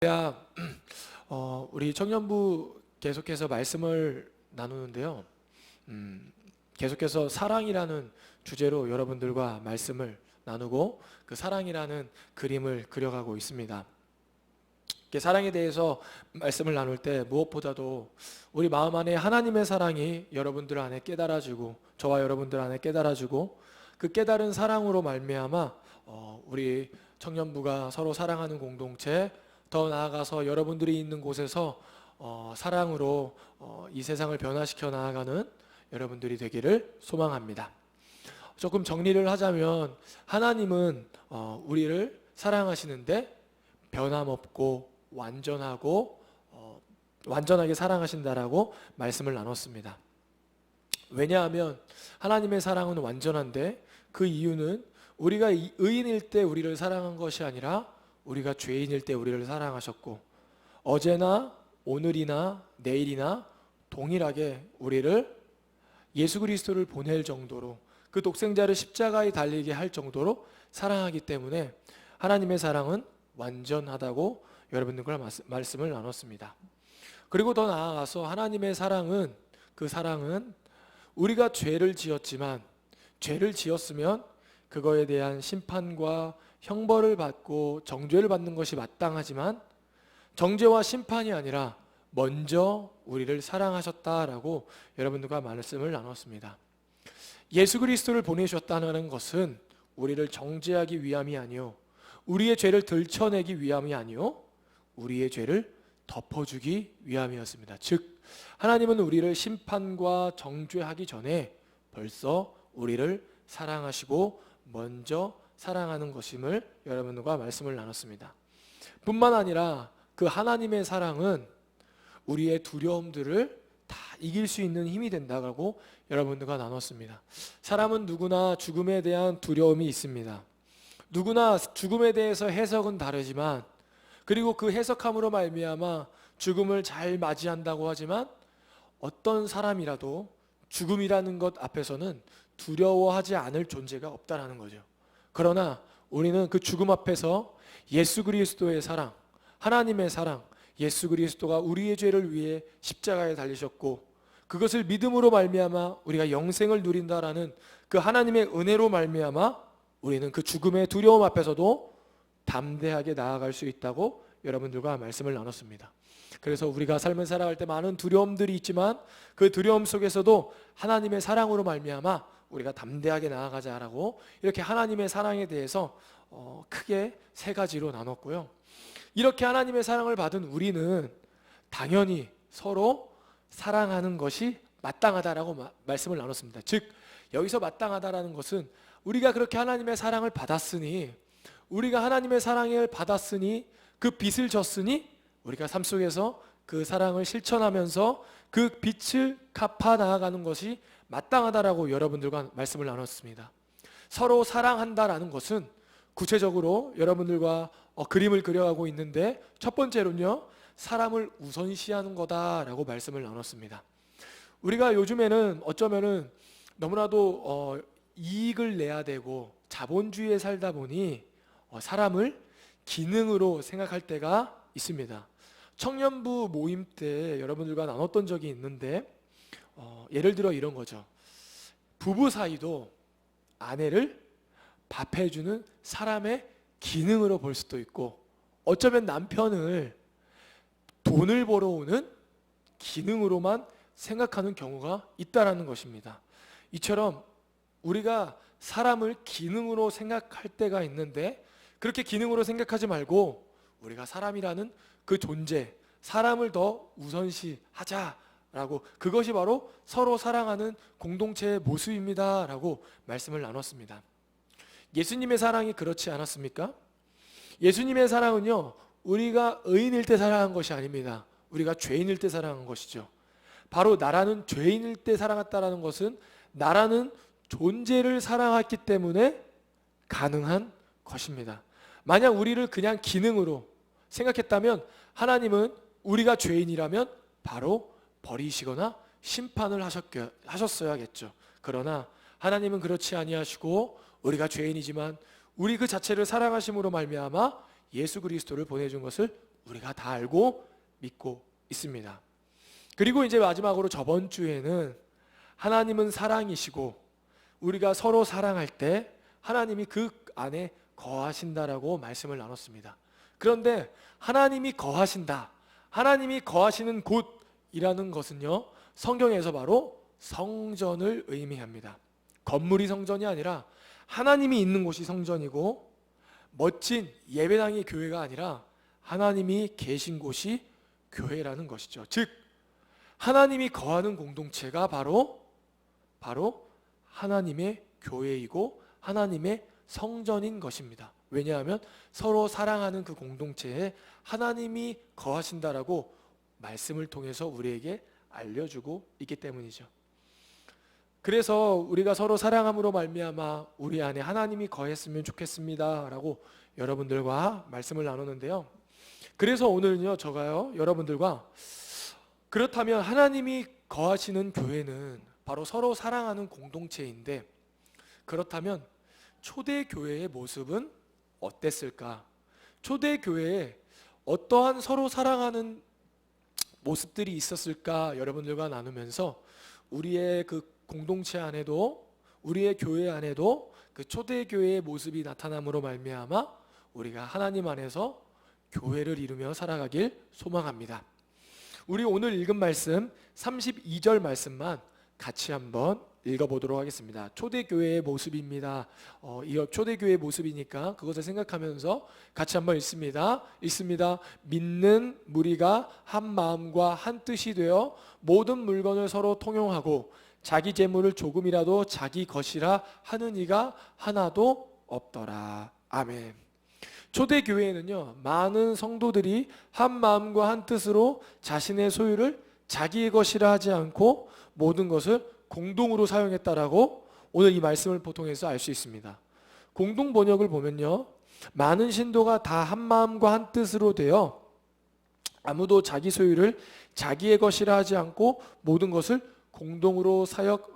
야, 우리 청년부 계속해서 말씀을 나누는데요. 계속해서 사랑이라는 주제로 여러분들과 말씀을 나누고 그 사랑이라는 그림을 그려가고 있습니다. 이렇게 사랑에 대해서 말씀을 나눌 때 무엇보다도 우리 마음 안에 하나님의 사랑이 여러분들 안에 깨달아지고 저와 여러분들 안에 깨달아지고 그 깨달은 사랑으로 말미암아 우리 청년부가 서로 사랑하는 공동체, 더 나아가서 여러분들이 있는 곳에서 사랑으로 이 세상을 변화시켜 나아가는 여러분들이 되기를 소망합니다. 조금 정리를 하자면 하나님은 우리를 사랑하시는데 변함없고 완전하게 사랑하신다라고 말씀을 나눴습니다. 왜냐하면 하나님의 사랑은 완전한데 그 이유는 우리가 의인일 때 우리를 사랑한 것이 아니라 우리가 죄인일 때 우리를 사랑하셨고 어제나 오늘이나 내일이나 동일하게 우리를 예수 그리스도를 보낼 정도로 그 독생자를 십자가에 달리게 할 정도로 사랑하기 때문에 하나님의 사랑은 완전하다고 여러분들과 말씀을 나눴습니다. 그리고 더 나아가서 하나님의 사랑은 그 사랑은 우리가 죄를 지었지만 죄를 지었으면 그거에 대한 심판과 형벌을 받고 정죄를 받는 것이 마땅하지만 정죄와 심판이 아니라 먼저 우리를 사랑하셨다라고 여러분들과 말씀을 나눴습니다. 예수 그리스도를 보내셨다는 것은 우리를 정죄하기 위함이 아니요 우리의 죄를 들춰내기 위함이 아니요 우리의 죄를 덮어주기 위함이었습니다. 즉 하나님은 우리를 심판과 정죄하기 전에 벌써 우리를 사랑하시고 먼저 사랑하는 것임을 여러분들과 말씀을 나눴습니다. 뿐만 아니라 그 하나님의 사랑은 우리의 두려움들을 다 이길 수 있는 힘이 된다고 여러분들과 나눴습니다. 사람은 누구나 죽음에 대한 두려움이 있습니다. 누구나 죽음에 대해서 해석은 다르지만 그리고 그 해석함으로 말미암아 죽음을 잘 맞이한다고 하지만 어떤 사람이라도 죽음이라는 것 앞에서는 두려워하지 않을 존재가 없다라는 거죠. 그러나 우리는 그 죽음 앞에서 예수 그리스도의 사랑, 하나님의 사랑, 예수 그리스도가 우리의 죄를 위해 십자가에 달리셨고 그것을 믿음으로 말미암아 우리가 영생을 누린다라는 그 하나님의 은혜로 말미암아 우리는 그 죽음의 두려움 앞에서도 담대하게 나아갈 수 있다고 여러분들과 말씀을 나눴습니다. 그래서 우리가 삶을 살아갈 때 많은 두려움들이 있지만 그 두려움 속에서도 하나님의 사랑으로 말미암아 우리가 담대하게 나아가자라고 이렇게 하나님의 사랑에 대해서 크게 세 가지로 나눴고요. 이렇게 하나님의 사랑을 받은 우리는 당연히 서로 사랑하는 것이 마땅하다라고 말씀을 나눴습니다. 즉 여기서 마땅하다라는 것은 우리가 그렇게 하나님의 사랑을 받았으니 우리가 하나님의 사랑을 받았으니 그 빚을 졌으니 우리가 삶 속에서 그 사랑을 실천하면서 그 빚을 갚아 나아가는 것이 마땅하다라고 여러분들과 말씀을 나눴습니다. 서로 사랑한다라는 것은 구체적으로 여러분들과 그림을 그려가고 있는데 첫 번째로는요 사람을 우선시하는 거다라고 말씀을 나눴습니다. 우리가 요즘에는 어쩌면은 너무나도 이익을 내야 되고 자본주의에 살다 보니 사람을 기능으로 생각할 때가 있습니다. 청년부 모임 때 여러분들과 나눴던 적이 있는데 예를 들어 이런 거죠. 부부 사이도 아내를 밥 해주는 사람의 기능으로 볼 수도 있고 어쩌면 남편을 돈을 벌어오는 기능으로만 생각하는 경우가 있다라는 것입니다. 이처럼 우리가 사람을 기능으로 생각할 때가 있는데 그렇게 기능으로 생각하지 말고 우리가 사람이라는 그 존재, 사람을 더 우선시하자라고 그것이 바로 서로 사랑하는 공동체의 모습입니다라고 말씀을 나눴습니다. 예수님의 사랑이 그렇지 않았습니까? 예수님의 사랑은요 우리가 의인일 때 사랑한 것이 아닙니다. 우리가 죄인일 때 사랑한 것이죠. 바로 나라는 죄인일 때 사랑했다라는 것은 나라는 존재를 사랑했기 때문에 가능한 것입니다. 만약 우리를 그냥 기능으로 생각했다면 하나님은 우리가 죄인이라면 바로 버리시거나 심판을 하셨어야겠죠. 그러나 하나님은 그렇지 아니하시고 우리가 죄인이지만 우리 그 자체를 사랑하심으로 말미암아 예수 그리스도를 보내준 것을 우리가 다 알고 믿고 있습니다. 그리고 이제 마지막으로 저번 주에는 하나님은 사랑이시고 우리가 서로 사랑할 때 하나님이 그 안에 거하신다라고 말씀을 나눴습니다. 그런데 하나님이 거하신다, 하나님이 거하시는 곳이라는 것은요, 성경에서 바로 성전을 의미합니다. 건물이 성전이 아니라 하나님이 있는 곳이 성전이고, 멋진 예배당이 교회가 아니라 하나님이 계신 곳이 교회라는 것이죠. 즉 하나님이 거하는 공동체가 바로 하나님의 교회이고 하나님의 성전인 것입니다. 왜냐하면 서로 사랑하는 그 공동체에 하나님이 거하신다라고 말씀을 통해서 우리에게 알려주고 있기 때문이죠. 그래서 우리가 서로 사랑함으로 말미암아 우리 안에 하나님이 거했으면 좋겠습니다 라고 여러분들과 말씀을 나누는데요. 그래서 오늘은요, 저가요, 여러분들과 그렇다면 하나님이 거하시는 교회는 바로 서로 사랑하는 공동체인데, 그렇다면 초대교회의 모습은 어땠을까? 초대교회에 어떠한 서로 사랑하는 모습들이 있었을까? 여러분들과 나누면서 우리의 그 공동체 안에도, 우리의 교회 안에도 그 초대교회의 모습이 나타남으로 말미암아 우리가 하나님 안에서 교회를 이루며 살아가길 소망합니다. 우리 오늘 읽은 말씀 32절 말씀만 같이 한번 읽어보도록 하겠습니다. 초대교회의 모습입니다. 이 초대교회의 모습이니까 그것을 생각하면서 같이 한번 읽습니다. 믿는 무리가 한 마음과 한 뜻이 되어 모든 물건을 서로 통용하고 자기 재물을 조금이라도 자기 것이라 하는 이가 하나도 없더라. 아멘. 초대교회에는요, 많은 성도들이 한 마음과 한 뜻으로 자신의 소유를 자기의 것이라 하지 않고 모든 것을 공동으로 사용했다라고 오늘 이 말씀을 통해서 알 수 있습니다. 공동 번역을 보면요, 많은 신도가 다 한 마음과 한 뜻으로 되어 아무도 자기 소유를 자기의 것이라 하지 않고 모든 것을 공동으로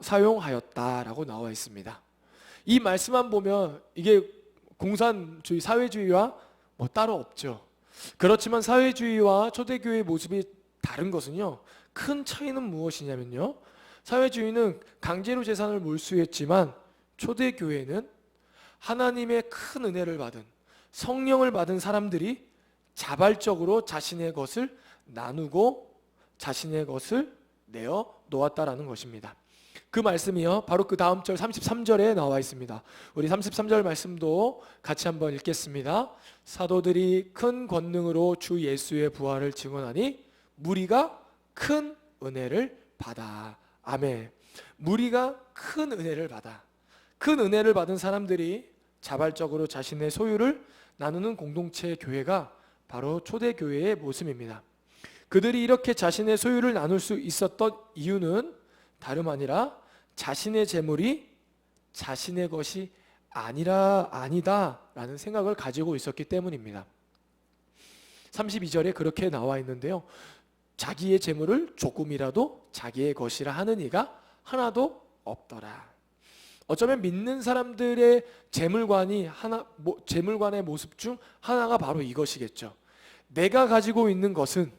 사용하였다라고 나와 있습니다. 이 말씀만 보면 이게 공산주의, 사회주의와 뭐 따로 없죠. 그렇지만 사회주의와 초대교회의 모습이 다른 것은요, 큰 차이는 무엇이냐면요, 사회주의는 강제로 재산을 몰수했지만 초대교회는 하나님의 큰 은혜를 받은, 성령을 받은 사람들이 자발적으로 자신의 것을 나누고 자신의 것을 내어 놓았다라는 것입니다. 그 말씀이요, 바로 그 다음 절 33절에 나와 있습니다. 우리 33절 말씀도 같이 한번 읽겠습니다. 사도들이 큰 권능으로 주 예수의 부활을 증언하니 무리가 큰 은혜를 받아. 아멘. 무리가 큰 은혜를 받아. 큰 은혜를 받은 사람들이 자발적으로 자신의 소유를 나누는 공동체 교회가 바로 초대교회의 모습입니다. 그들이 이렇게 자신의 소유를 나눌 수 있었던 이유는 다름 아니라 자신의 재물이 자신의 것이 아니다라는 생각을 가지고 있었기 때문입니다. 32절에 그렇게 나와 있는데요, 자기의 재물을 조금이라도 자기의 것이라 하는 이가 하나도 없더라. 어쩌면 믿는 사람들의 재물관의 모습 중 하나가 바로 이것이겠죠. 내가 가지고 있는 것은,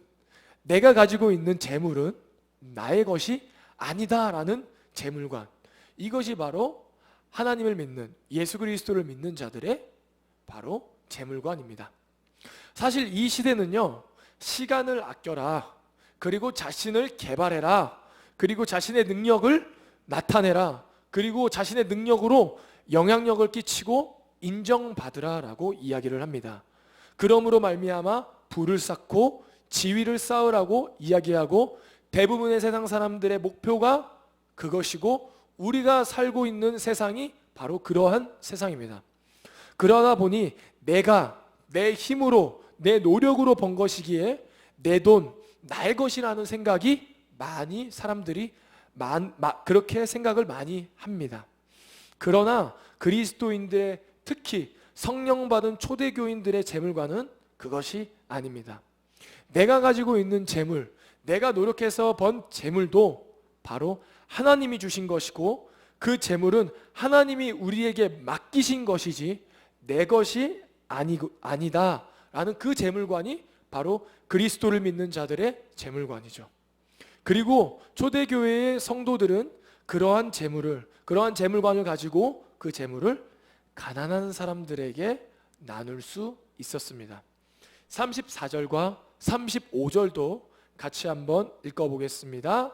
내가 가지고 있는 재물은 나의 것이 아니다라는 재물관, 이것이 바로 하나님을 믿는, 예수 그리스도를 믿는 자들의 바로 재물관입니다. 사실 이 시대는요, 시간을 아껴라, 그리고 자신을 개발해라, 그리고 자신의 능력을 나타내라, 그리고 자신의 능력으로 영향력을 끼치고 인정받으라 라고 이야기를 합니다. 그러므로 말미암아 부를 쌓고 지위를 쌓으라고 이야기하고, 대부분의 세상 사람들의 목표가 그것이고 우리가 살고 있는 세상이 바로 그러한 세상입니다. 그러다 보니 내가 내 힘으로, 내 노력으로 번 것이기에 내 돈, 나의 것이라는 생각이 많이 사람들이 그렇게 생각을 많이 합니다. 그러나 그리스도인들의, 특히 성령 받은 초대교인들의 재물관은 그것이 아닙니다. 내가 가지고 있는 재물, 내가 노력해서 번 재물도 바로 하나님이 주신 것이고, 그 재물은 하나님이 우리에게 맡기신 것이지 내 것이 아니다라는 그 재물관이 바로 그리스도를 믿는 자들의 재물관이죠. 그리고 초대교회의 성도들은 그러한 재물관을 가지고 그 재물을 가난한 사람들에게 나눌 수 있었습니다. 34절과 35절도 같이 한번 읽어보겠습니다.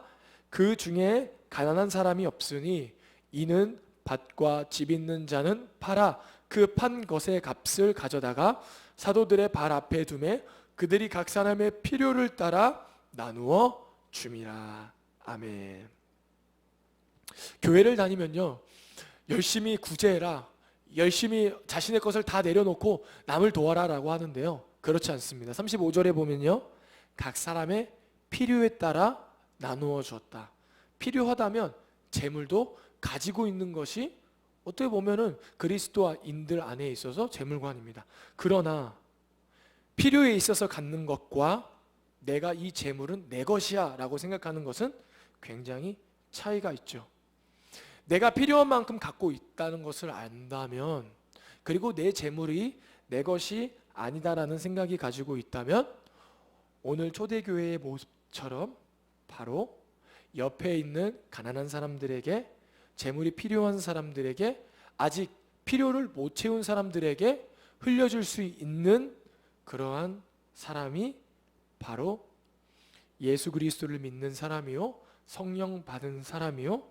그 중에 가난한 사람이 없으니 이는 밭과 집 있는 자는 팔아 그 판 것의 값을 가져다가 사도들의 발 앞에 두매 그들이 각 사람의 필요를 따라 나누어 줌이라. 아멘. 교회를 다니면요, 열심히 구제해라, 열심히 자신의 것을 다 내려놓고 남을 도와라 라고 하는데요, 그렇지 않습니다. 35절에 보면요, 각 사람의 필요에 따라 나누어 주었다. 필요하다면 재물도 가지고 있는 것이 어떻게 보면은 그리스도인들 안에 있어서 재물관입니다. 그러나 필요에 있어서 갖는 것과 내가 이 재물은 내 것이야 라고 생각하는 것은 굉장히 차이가 있죠. 내가 필요한 만큼 갖고 있다는 것을 안다면, 그리고 내 재물이 내 것이 아니다라는 생각이 가지고 있다면, 오늘 초대교회의 모습처럼 바로 옆에 있는 가난한 사람들에게, 재물이 필요한 사람들에게, 아직 필요를 못 채운 사람들에게 흘려줄 수 있는 그러한 사람이 바로 예수 그리스도를 믿는 사람이요, 성령 받은 사람이요,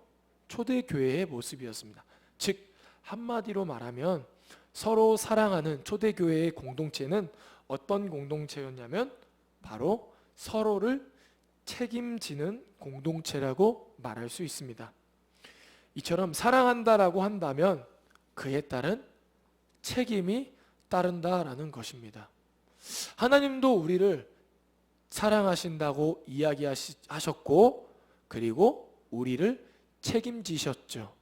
초대교회의 모습이었습니다. 즉 한마디로 말하면 서로 사랑하는 초대교회의 공동체는 어떤 공동체였냐면 바로 서로를 책임지는 공동체라고 말할 수 있습니다. 이처럼 사랑한다라고 한다면 그에 따른 책임이 따른다라는 것입니다. 하나님도 우리를 사랑하신다고 이야기하셨고, 그리고 우리를 책임지셨죠.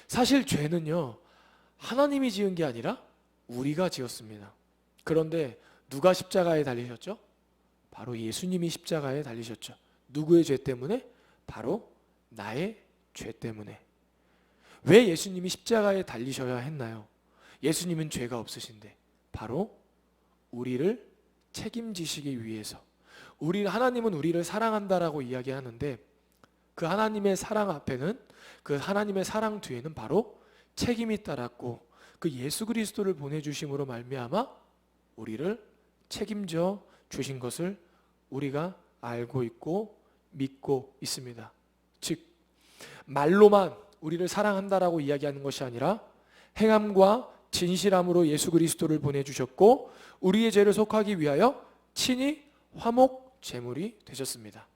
사실 죄는요, 하나님이 지은 게 아니라 우리가 지었습니다. 그런데 누가 십자가에 달리셨죠? 바로 예수님이 십자가에 달리셨죠. 누구의 죄 때문에? 바로 나의 죄 때문에. 왜 예수님이 십자가에 달리셔야 했나요? 예수님은 죄가 없으신데 바로 우리를 책임지시기 위해서. 하나님은 우리를 사랑한다라고 이야기하는데 그 하나님의 사랑 앞에는, 그 하나님의 사랑 뒤에는 바로 책임이 따랐고, 그 예수 그리스도를 보내주심으로 말미암아 우리를 책임져 주신 것을 우리가 알고 있고 믿고 있습니다. 즉 말로만 우리를 사랑한다라고 이야기하는 것이 아니라 행함과 진실함으로 예수 그리스도를 보내주셨고, 우리의 죄를 속하기 위하여 친히 화목 제물이 되셨습니다.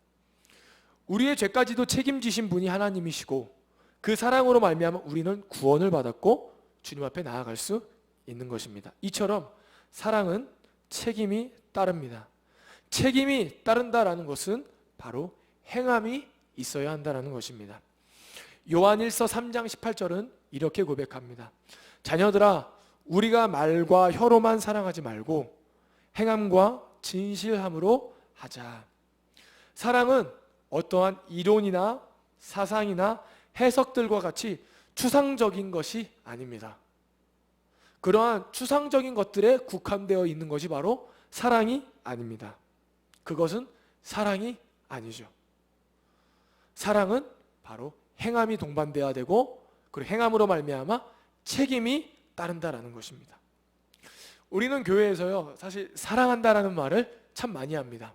우리의 죄까지도 책임지신 분이 하나님이시고, 그 사랑으로 말미암아 우리는 구원을 받았고 주님 앞에 나아갈 수 있는 것입니다. 이처럼 사랑은 책임이 따릅니다. 책임이 따른다라는 것은 바로 행함이 있어야 한다는 것입니다. 요한일서 3장 18절은 이렇게 고백합니다. 자녀들아, 우리가 말과 혀로만 사랑하지 말고 행함과 진실함으로 하자. 사랑은 어떠한 이론이나 사상이나 해석들과 같이 추상적인 것이 아닙니다. 그러한 추상적인 것들에 국한되어 있는 것이 바로 사랑이 아닙니다. 그것은 사랑이 아니죠. 사랑은 바로 행함이 동반되어야 되고, 그리고 행함으로 말미암아 책임이 따른다라는 것입니다. 우리는 교회에서요, 사실 사랑한다라는 말을 참 많이 합니다.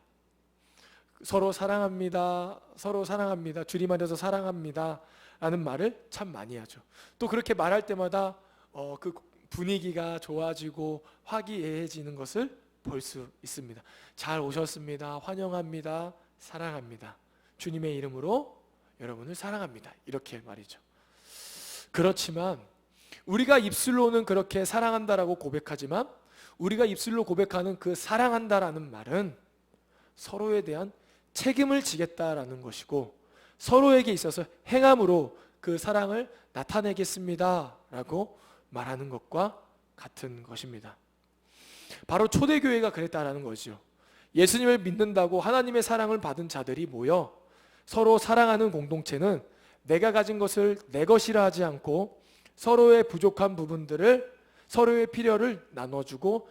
서로 사랑합니다, 서로 사랑합니다, 주님 안에서 사랑합니다 라는 말을 참 많이 하죠. 또 그렇게 말할 때마다 그 분위기가 좋아지고 화기애애해지는 것을 볼 수 있습니다. 잘 오셨습니다, 환영합니다, 사랑합니다, 주님의 이름으로 여러분을 사랑합니다, 이렇게 말이죠. 그렇지만 우리가 입술로는 그렇게 사랑한다라고 고백하지만, 우리가 입술로 고백하는 그 사랑한다라는 말은 서로에 대한 책임을 지겠다라는 것이고, 서로에게 있어서 행함으로 그 사랑을 나타내겠습니다 라고 말하는 것과 같은 것입니다. 바로 초대교회가 그랬다라는 거죠. 예수님을 믿는다고 하나님의 사랑을 받은 자들이 모여 서로 사랑하는 공동체는 내가 가진 것을 내 것이라 하지 않고 서로의 부족한 부분들을, 서로의 필요를 나눠주고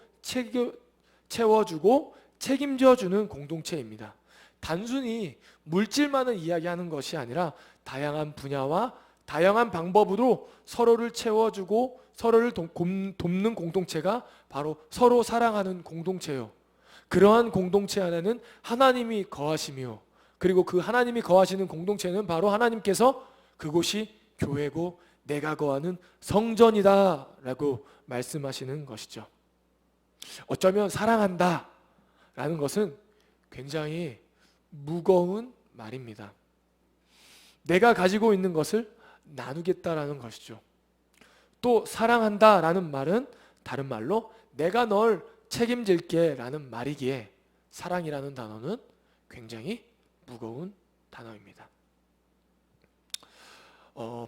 채워주고 책임져주는 공동체입니다. 단순히 물질만을 이야기하는 것이 아니라 다양한 분야와 다양한 방법으로 서로를 채워주고 서로를 돕는 공동체가 바로 서로 사랑하는 공동체요. 그러한 공동체 안에는 하나님이 거하시며, 그리고 그 하나님이 거하시는 공동체는 바로 하나님께서 그곳이 교회고 내가 거하는 성전이다 라고 말씀하시는 것이죠. 어쩌면 사랑한다 라는 것은 굉장히 무거운 말입니다. 내가 가지고 있는 것을 나누겠다라는 것이죠. 또 사랑한다 라는 말은 다른 말로 내가 널 책임질게 라는 말이기에 사랑이라는 단어는 굉장히 무거운 단어입니다.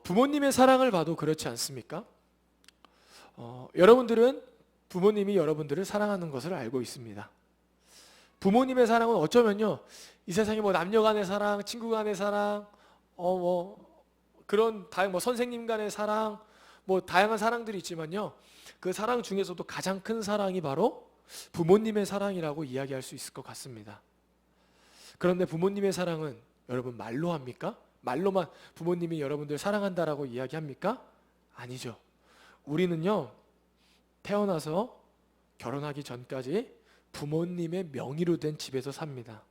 부모님의 사랑을 봐도 그렇지 않습니까? 여러분들은 부모님이 여러분들을 사랑하는 것을 알고 있습니다. 부모님의 사랑은 어쩌면요, 이 세상에 뭐 남녀 간의 사랑, 친구 간의 사랑, 그런 다양 선생님 간의 사랑, 뭐 다양한 사랑들이 있지만요, 그 사랑 중에서도 가장 큰 사랑이 바로 부모님의 사랑이라고 이야기할 수 있을 것 같습니다. 그런데 부모님의 사랑은 여러분 말로 합니까? 말로만 부모님이 여러분들 사랑한다라고 이야기합니까? 아니죠. 우리는요, 태어나서 결혼하기 전까지 부모님의 명의로 된 집에서 삽니다.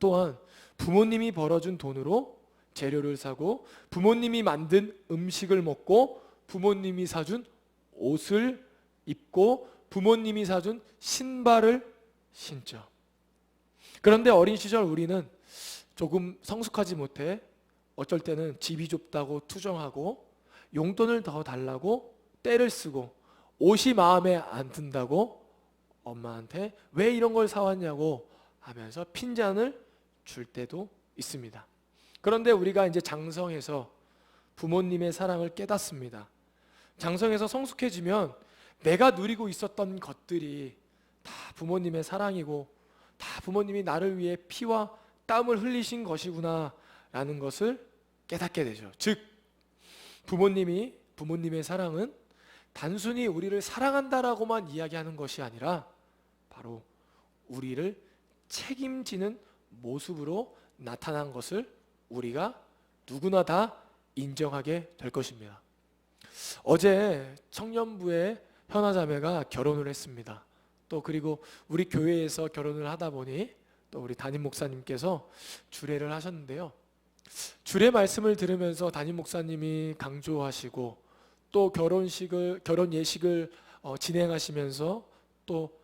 또한 부모님이 벌어준 돈으로 재료를 사고 부모님이 만든 음식을 먹고 부모님이 사준 옷을 입고 부모님이 사준 신발을 신죠. 그런데 어린 시절 우리는 조금 성숙하지 못해 어쩔 때는 집이 좁다고 투정하고 용돈을 더 달라고 떼를 쓰고 옷이 마음에 안 든다고 엄마한테 왜 이런 걸 사왔냐고 하면서 핀잔을 줄 때도 있습니다. 그런데 우리가 이제 장성해서 부모님의 사랑을 깨닫습니다. 장성해서 성숙해지면 내가 누리고 있었던 것들이 다 부모님의 사랑이고 다 부모님이 나를 위해 피와 땀을 흘리신 것이구나 라는 것을 깨닫게 되죠. 즉 부모님의 사랑은 단순히 우리를 사랑한다라고만 이야기하는 것이 아니라 바로 우리를 책임지는 모습으로 나타난 것을 우리가 누구나 다 인정하게 될 것입니다. 어제 청년부의 현아자매가 결혼을 했습니다. 또 그리고 우리 교회에서 결혼을 하다 보니 또 우리 담임 목사님께서 주례를 하셨는데요. 주례 말씀을 들으면서 담임 목사님이 강조하시고 또 결혼 예식을 진행하시면서 또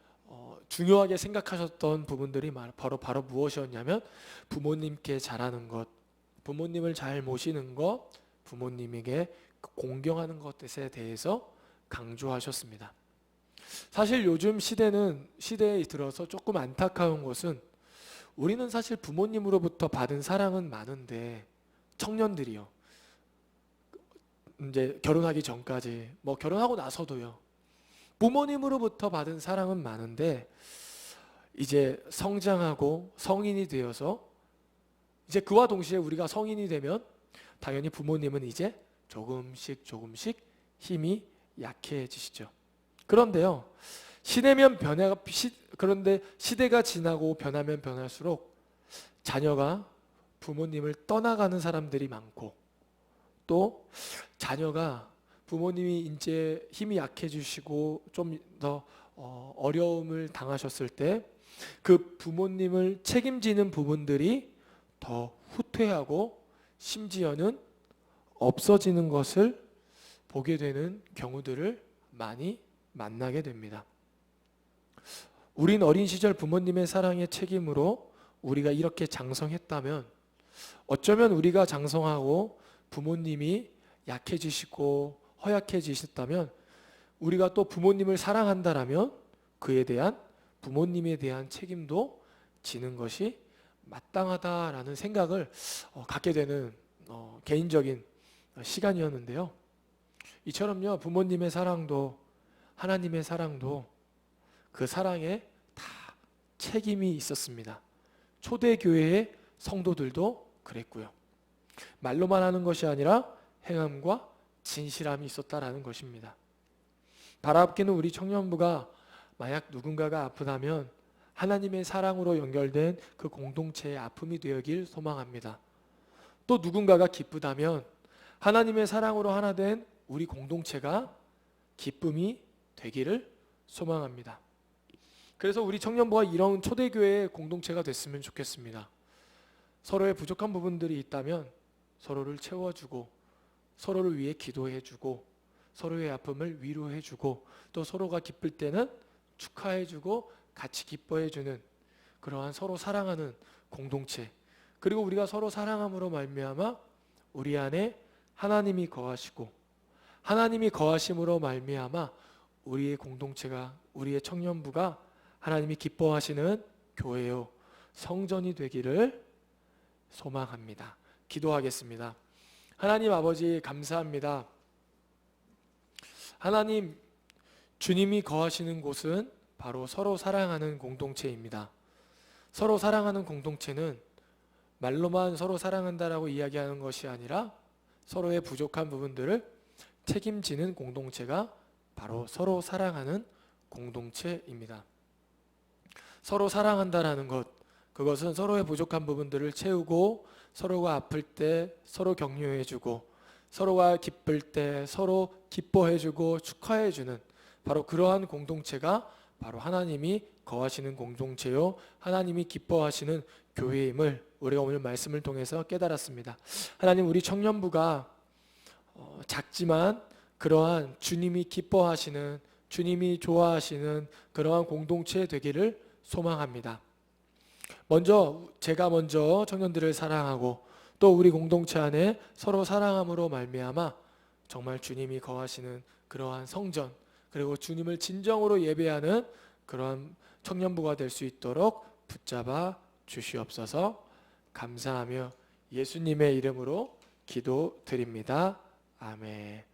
중요하게 생각하셨던 부분들이 바로 무엇이었냐면 부모님께 잘하는 것, 부모님을 잘 모시는 것, 부모님에게 공경하는 것에 대해서 강조하셨습니다. 사실 요즘 시대에 들어서 조금 안타까운 것은 우리는 사실 부모님으로부터 받은 사랑은 많은데 청년들이요, 이제 결혼하기 전까지 뭐 결혼하고 나서도요, 부모님으로부터 받은 사랑은 많은데 이제 성장하고 성인이 되어서 이제 그와 동시에 우리가 성인이 되면 당연히 부모님은 이제 조금씩 힘이 약해지시죠. 그런데요, 그런데 시대가 지나고 변하면 변할수록 자녀가 부모님을 떠나가는 사람들이 많고 또 자녀가 부모님이 이제 힘이 약해지시고 좀 더 어려움을 당하셨을 때 그 부모님을 책임지는 부분들이 더 후퇴하고 심지어는 없어지는 것을 보게 되는 경우들을 많이 만나게 됩니다. 우린 어린 시절 부모님의 사랑의 책임으로 우리가 이렇게 장성했다면 어쩌면 우리가 장성하고 부모님이 약해지시고 허약해지셨다면 우리가 또 부모님을 사랑한다라면 부모님에 대한 책임도 지는 것이 마땅하다라는 생각을 갖게 되는 개인적인 시간이었는데요. 이처럼요, 부모님의 사랑도 하나님의 사랑도 그 사랑에 다 책임이 있었습니다. 초대교회의 성도들도 그랬고요. 말로만 하는 것이 아니라 행함과 진실함이 있었다라는 것입니다. 바라옵기는 우리 청년부가 만약 누군가가 아프다면 하나님의 사랑으로 연결된 그 공동체의 아픔이 되길 소망합니다. 또 누군가가 기쁘다면 하나님의 사랑으로 하나 된 우리 공동체가 기쁨이 되기를 소망합니다. 그래서 우리 청년부가 이런 초대교회의 공동체가 됐으면 좋겠습니다. 서로의 부족한 부분들이 있다면 서로를 채워주고, 서로를 위해 기도해주고, 서로의 아픔을 위로해주고, 또 서로가 기쁠 때는 축하해주고 같이 기뻐해주는 그러한 서로 사랑하는 공동체, 그리고 우리가 서로 사랑함으로 말미암아 우리 안에 하나님이 거하시고, 하나님이 거하심으로 말미암아 우리의 공동체가, 우리의 청년부가 하나님이 기뻐하시는 교회요 성전이 되기를 소망합니다. 기도하겠습니다. 하나님 아버지, 감사합니다. 하나님, 주님이 거하시는 곳은 바로 서로 사랑하는 공동체입니다. 서로 사랑하는 공동체는 말로만 서로 사랑한다라고 이야기하는 것이 아니라 서로의 부족한 부분들을 책임지는 공동체가 바로 서로 사랑하는 공동체입니다. 서로 사랑한다라는 것, 그것은 서로의 부족한 부분들을 채우고, 서로가 아플 때 서로 격려해주고, 서로가 기쁠 때 서로 기뻐해주고 축하해주는 바로 그러한 공동체가 바로 하나님이 거하시는 공동체요 하나님이 기뻐하시는 교회임을 우리가 오늘 말씀을 통해서 깨달았습니다. 하나님, 우리 청년부가 작지만 그러한 주님이 기뻐하시는, 주님이 좋아하시는 그러한 공동체 되기를 소망합니다. 제가 먼저 청년들을 사랑하고 또 우리 공동체 안에 서로 사랑함으로 말미암아 정말 주님이 거하시는 그러한 성전, 그리고 주님을 진정으로 예배하는 그러한 청년부가 될 수 있도록 붙잡아 주시옵소서. 감사하며 예수님의 이름으로 기도드립니다. 아멘.